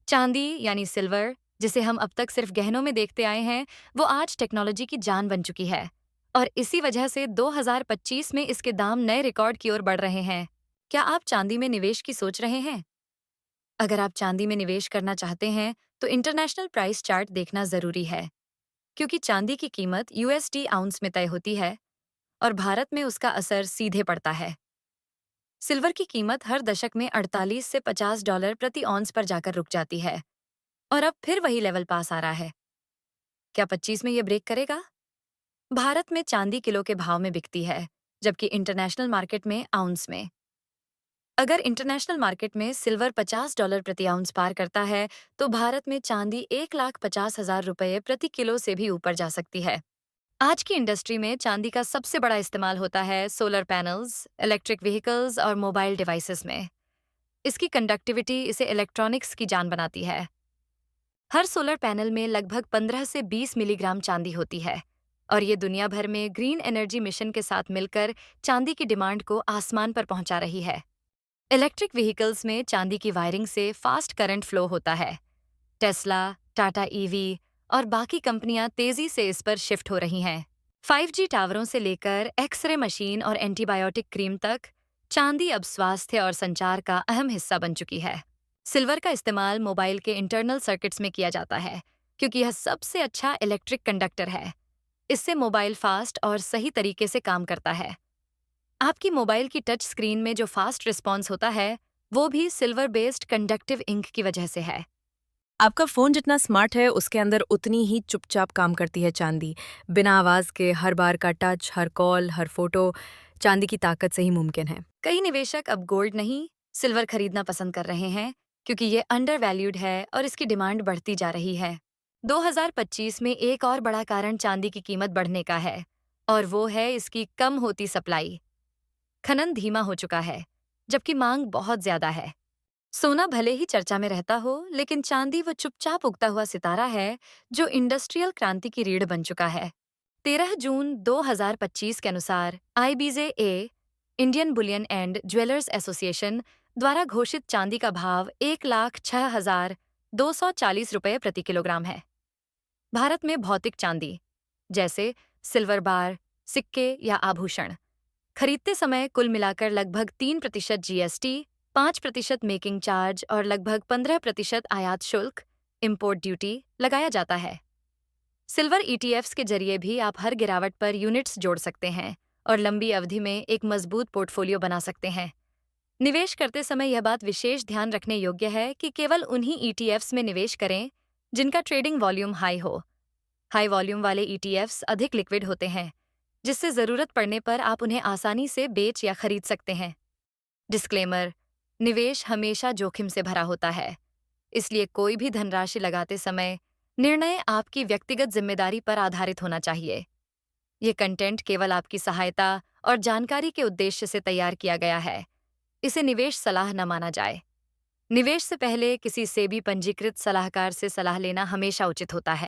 चांदी यानी सिल्वर, जिसे हम अब तक सिर्फ गहनों में देखते आए हैं, वो आज टेक्नोलॉजी की जान बन चुकी है। और इसी वजह से 2025 में इसके दाम नए रिकॉर्ड की ओर बढ़ रहे हैं। क्या आप चांदी में निवेश की सोच रहे हैं? अगर आप चांदी में निवेश करना चाहते हैं, तो इंटरनेशनल प्राइस चार्ट देखना जरूरी है, क्योंकि चांदी की कीमत यूएसडी आउंस में तय होती है और भारत में उसका असर सीधे पड़ता है। सिल्वर की कीमत हर दशक में 48 से $50 प्रति ऑन्स पर जाकर रुक जाती है और अब फिर वही लेवल पास आ रहा है। क्या 25 में ये ब्रेक करेगा? भारत में चांदी किलो के भाव में बिकती है, जबकि इंटरनेशनल मार्केट में आउंस में। अगर इंटरनेशनल मार्केट में सिल्वर $50 प्रति आउंस पार करता है, तो भारत में चांदी 1,50,000 रुपये प्रति किलो से भी ऊपर जा सकती है। आज की इंडस्ट्री में चांदी का सबसे बड़ा इस्तेमाल होता है सोलर पैनल्स, इलेक्ट्रिक व्हीकल्स और मोबाइल डिवाइसेस में। इसकी कंडक्टिविटी इसे इलेक्ट्रॉनिक्स की जान बनाती है। हर सोलर पैनल में लगभग 15 से 20 मिलीग्राम चांदी होती है और ये दुनिया भर में ग्रीन एनर्जी मिशन के साथ मिलकर चांदी की डिमांड को आसमान पर पहुंचा रही है। इलेक्ट्रिक व्हीकल्स में चांदी की वायरिंग से फास्ट करंट फ्लो होता है। टेस्ला, टाटा ईवी और बाकी कंपनियां तेजी से इस पर शिफ्ट हो रही हैं। 5G टावरों से लेकर एक्सरे मशीन और एंटीबायोटिक क्रीम तक, चांदी अब स्वास्थ्य और संचार का अहम हिस्सा बन चुकी है। सिल्वर का इस्तेमाल मोबाइल के इंटरनल सर्किट्स में किया जाता है, क्योंकि यह सबसे अच्छा इलेक्ट्रिक कंडक्टर है। इससे मोबाइल फास्ट और सही तरीके से काम करता है। आपकी मोबाइल की टच स्क्रीन में जो फास्ट रिस्पॉन्स होता है, वो भी सिल्वर बेस्ड कंडक्टिव इंक की वजह से है। आपका फ़ोन जितना स्मार्ट है, उसके अंदर उतनी ही चुपचाप काम करती है चांदी। बिना आवाज़ के हर बार का टच, हर कॉल, हर फ़ोटो चांदी की ताकत से ही मुमकिन है। कई निवेशक अब गोल्ड नहीं, सिल्वर खरीदना पसंद कर रहे हैं, क्योंकि ये अंडर वैल्यूड है और इसकी डिमांड बढ़ती जा रही है। 2025 में एक और बड़ा कारण चांदी की कीमत बढ़ने का है, और वो है इसकी कम होती सप्लाई। खनन धीमा हो चुका है, जबकि मांग बहुत ज्यादा है। सोना भले ही चर्चा में रहता हो, लेकिन चांदी वो चुपचाप उगता हुआ सितारा है जो इंडस्ट्रियल क्रांति की रीढ़ बन चुका है। 13 जून 2025 के अनुसार IBJ Indian Boolean and jewellers association द्वारा घोषित चांदी का भाव 1,06,240 रुपये प्रति किलोग्राम है। भारत में भौतिक चांदी, जैसे सिल्वर बार, सिक्के या आभूषण, खरीदते समय कुल मिलाकर लगभग 3% GST, 5% मेकिंग चार्ज और लगभग 15% आयात शुल्क, इंपोर्ट ड्यूटी लगाया जाता है। सिल्वर ETFs के जरिए भी आप हर गिरावट पर यूनिट्स जोड़ सकते हैं और लंबी अवधि में एक मजबूत पोर्टफोलियो बना सकते हैं। निवेश करते समय यह बात विशेष ध्यान रखने योग्य है कि केवल उन्हीं ETFs में निवेश करें जिनका ट्रेडिंग वॉल्यूम हाई हो। हाई वॉल्यूम वाले ETFs अधिक लिक्विड होते हैं, जिससे जरूरत पड़ने पर आप उन्हें आसानी से बेच या खरीद सकते हैं। डिस्क्लेमर: निवेश हमेशा जोखिम से भरा होता है, इसलिए कोई भी धनराशि लगाते समय निर्णय आपकी व्यक्तिगत जिम्मेदारी पर आधारित होना चाहिए। ये कंटेंट केवल आपकी सहायता और जानकारी के उद्देश्य से तैयार किया गया है। इसे निवेश सलाह न माना जाए। निवेश से पहले किसी सेबी पंजीकृत सलाहकार से सलाह लेना हमेशा उचित होता है।